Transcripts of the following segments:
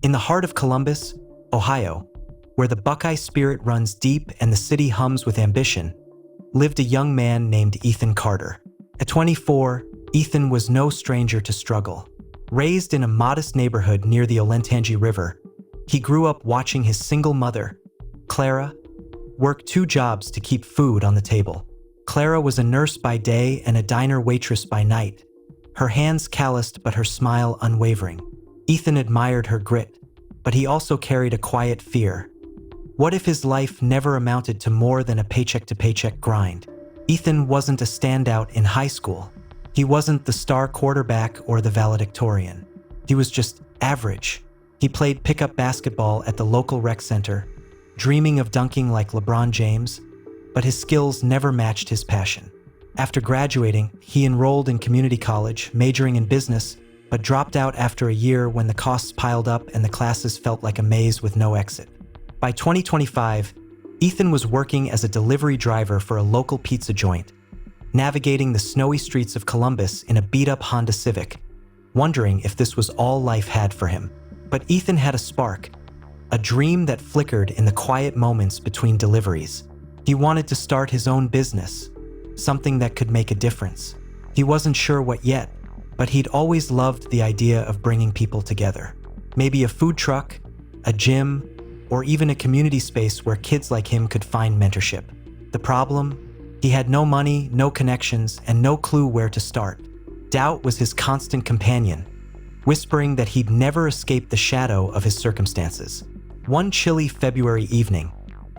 In the heart of Columbus, Ohio, where the Buckeye spirit runs deep and the city hums with ambition, lived a young man named Ethan Carter. At 24, Ethan was no stranger to struggle. Raised in a modest neighborhood near the Olentangy River, he grew up watching his single mother, Clara, work 2 jobs to keep food on the table. Clara was a nurse by day and a diner waitress by night, her hands calloused but her smile unwavering. Ethan admired her grit, but he also carried a quiet fear. What if his life never amounted to more than a paycheck-to-paycheck grind? Ethan wasn't a standout in high school. He wasn't the star quarterback or the valedictorian. He was just average. He played pickup basketball at the local rec center, dreaming of dunking like LeBron James, but his skills never matched his passion. After graduating, he enrolled in community college, majoring in business, but dropped out after a year when the costs piled up and the classes felt like a maze with no exit. By 2025, Ethan was working as a delivery driver for a local pizza joint, navigating the snowy streets of Columbus in a beat-up Honda Civic, wondering if this was all life had for him. But Ethan had a spark, a dream that flickered in the quiet moments between deliveries. He wanted to start his own business, something that could make a difference. He wasn't sure what yet, but he'd always loved the idea of bringing people together. Maybe a food truck, a gym, or even a community space where kids like him could find mentorship. The problem? He had no money, no connections, and no clue where to start. Doubt was his constant companion, whispering that he'd never escape the shadow of his circumstances. One chilly February evening,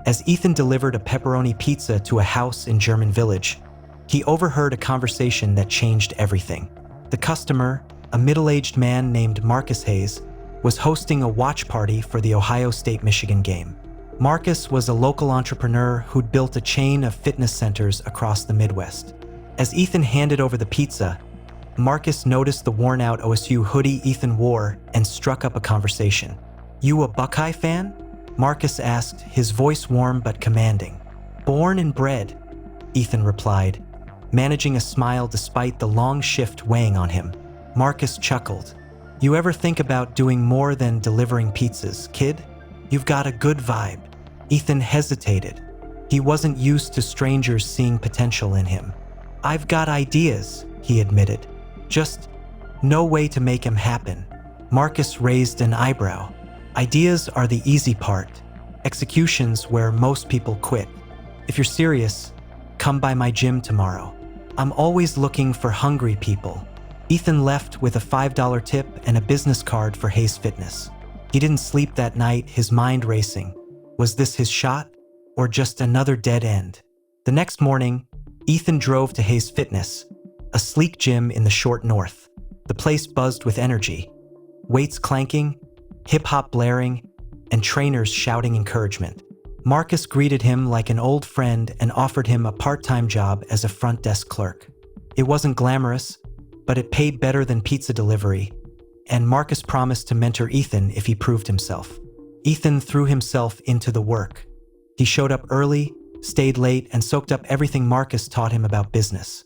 as Ethan delivered a pepperoni pizza to a house in German Village, he overheard a conversation that changed everything. The customer, a middle-aged man named Marcus Hayes, was hosting a watch party for the Ohio State-Michigan game. Marcus was a local entrepreneur who'd built a chain of fitness centers across the Midwest. As Ethan handed over the pizza, Marcus noticed the worn-out OSU hoodie Ethan wore and struck up a conversation. "You a Buckeye fan?" Marcus asked, his voice warm but commanding. "Born and bred," Ethan replied, managing a smile despite the long shift weighing on him. Marcus chuckled. "You ever think about doing more than delivering pizzas, kid? You've got a good vibe." Ethan hesitated. He wasn't used to strangers seeing potential in him. "I've got ideas," he admitted. "Just no way to make them happen." Marcus raised an eyebrow. "Ideas are the easy part. Execution's where most people quit. If you're serious, come by my gym tomorrow. I'm always looking for hungry people." Ethan left with a $5 tip and a business card for Hayes Fitness. He didn't sleep that night, his mind racing. Was this his shot, or just another dead end? The next morning, Ethan drove to Hayes Fitness, a sleek gym in the short north. The place buzzed with energy, weights clanking, hip-hop blaring, and trainers shouting encouragement. Marcus greeted him like an old friend and offered him a part-time job as a front desk clerk. It wasn't glamorous, but it paid better than pizza delivery, and Marcus promised to mentor Ethan if he proved himself. Ethan threw himself into the work. He showed up early, stayed late, and soaked up everything Marcus taught him about business.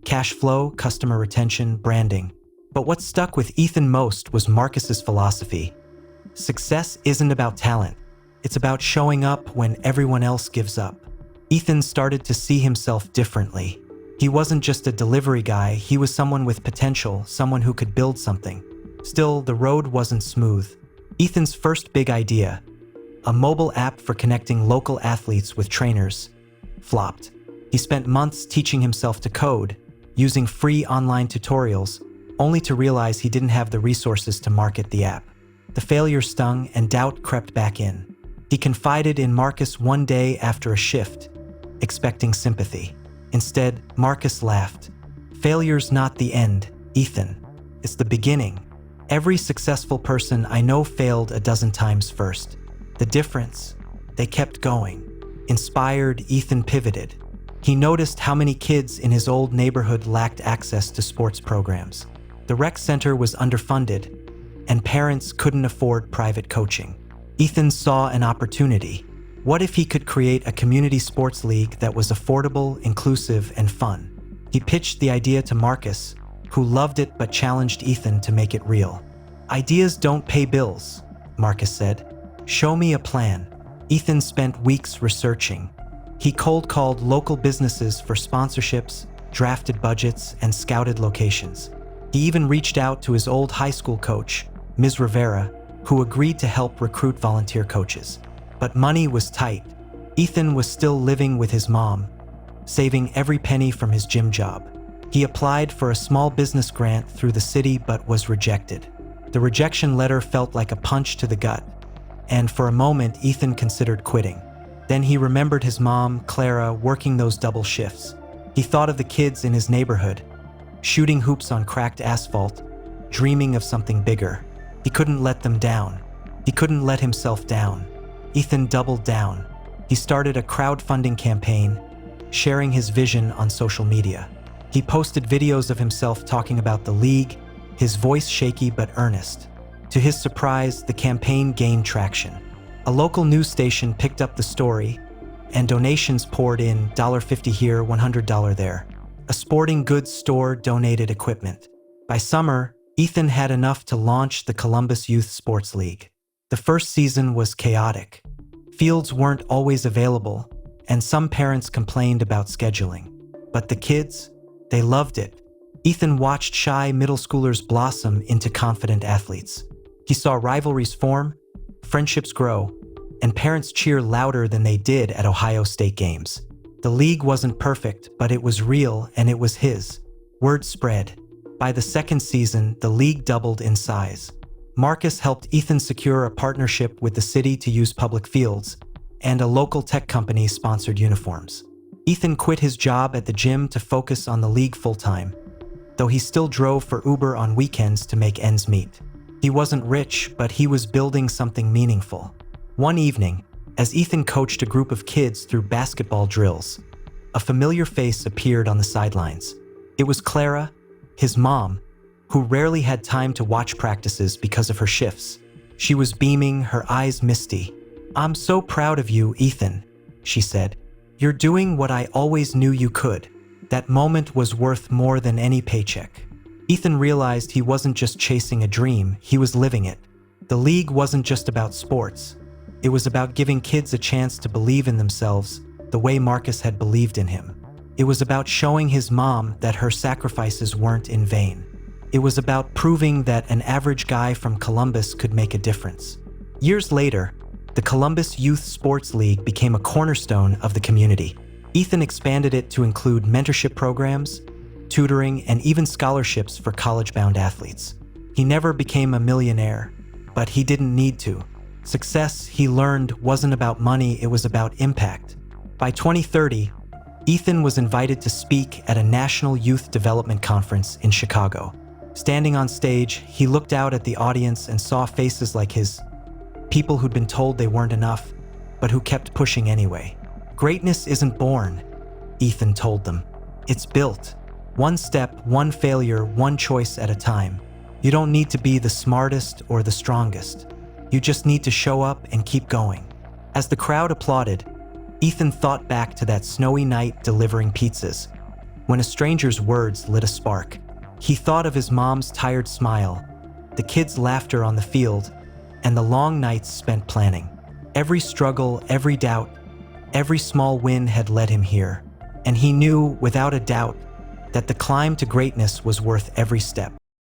Cash flow, customer retention, branding. But what stuck with Ethan most was Marcus's philosophy. Success isn't about talent. It's about showing up when everyone else gives up. Ethan started to see himself differently. He wasn't just a delivery guy, he was someone with potential, someone who could build something. Still, the road wasn't smooth. Ethan's first big idea, a mobile app for connecting local athletes with trainers, flopped. He spent months teaching himself to code, using free online tutorials, only to realize he didn't have the resources to market the app. The failure stung and doubt crept back in. He confided in Marcus one day after a shift, expecting sympathy. Instead, Marcus laughed. "Failure's not the end, Ethan. It's the beginning. Every successful person I know failed a dozen times first. The difference? They kept going." Inspired, Ethan pivoted. He noticed how many kids in his old neighborhood lacked access to sports programs. The rec center was underfunded, and parents couldn't afford private coaching. Ethan saw an opportunity. What if he could create a community sports league that was affordable, inclusive, and fun? He pitched the idea to Marcus, who loved it but challenged Ethan to make it real. "Ideas don't pay bills," Marcus said. "Show me a plan." Ethan spent weeks researching. He cold called local businesses for sponsorships, drafted budgets, and scouted locations. He even reached out to his old high school coach, Ms. Rivera, who agreed to help recruit volunteer coaches. But money was tight. Ethan was still living with his mom, saving every penny from his gym job. He applied for a small business grant through the city but was rejected. The rejection letter felt like a punch to the gut, and for a moment Ethan considered quitting. Then he remembered his mom, Clara, working those double shifts. He thought of the kids in his neighborhood, shooting hoops on cracked asphalt, dreaming of something bigger. He couldn't let them down. He couldn't let himself down. Ethan doubled down. He started a crowdfunding campaign, sharing his vision on social media. He posted videos of himself talking about the league, his voice shaky but earnest. To his surprise, the campaign gained traction. A local news station picked up the story, and donations poured in, $50 here, $100 there. A sporting goods store donated equipment. By summer, Ethan had enough to launch the Columbus Youth Sports League. The first season was chaotic. Fields weren't always available, and some parents complained about scheduling. But the kids, they loved it. Ethan watched shy middle schoolers blossom into confident athletes. He saw rivalries form, friendships grow, and parents cheer louder than they did at Ohio State games. The league wasn't perfect, but it was real and it was his. Word spread. By the second season, the league doubled in size. Marcus helped Ethan secure a partnership with the city to use public fields, and a local tech company sponsored uniforms. Ethan quit his job at the gym to focus on the league full-time, though he still drove for Uber on weekends to make ends meet. He wasn't rich, but he was building something meaningful. One evening, as Ethan coached a group of kids through basketball drills, a familiar face appeared on the sidelines. It was Clara, his mom, who rarely had time to watch practices because of her shifts. She was beaming, her eyes misty. "I'm so proud of you, Ethan," she said. "You're doing what I always knew you could." That moment was worth more than any paycheck. Ethan realized he wasn't just chasing a dream, he was living it. The league wasn't just about sports. It was about giving kids a chance to believe in themselves the way Marcus had believed in him. It was about showing his mom that her sacrifices weren't in vain. It was about proving that an average guy from Columbus could make a difference. Years later, the Columbus Youth Sports League became a cornerstone of the community. Ethan expanded it to include mentorship programs, tutoring, and even scholarships for college-bound athletes. He never became a millionaire, but he didn't need to. Success, he learned, wasn't about money, it was about impact. By 2030, Ethan was invited to speak at a national youth development conference in Chicago. Standing on stage, he looked out at the audience and saw faces like his, people who'd been told they weren't enough, but who kept pushing anyway. "Greatness isn't born," Ethan told them. "It's built. One step, one failure, one choice at a time. You don't need to be the smartest or the strongest. You just need to show up and keep going." As the crowd applauded, Ethan thought back to that snowy night delivering pizzas, when a stranger's words lit a spark. He thought of his mom's tired smile, the kids' laughter on the field, and the long nights spent planning. Every struggle, every doubt, every small win had led him here, and he knew, without a doubt, that the climb to greatness was worth every step.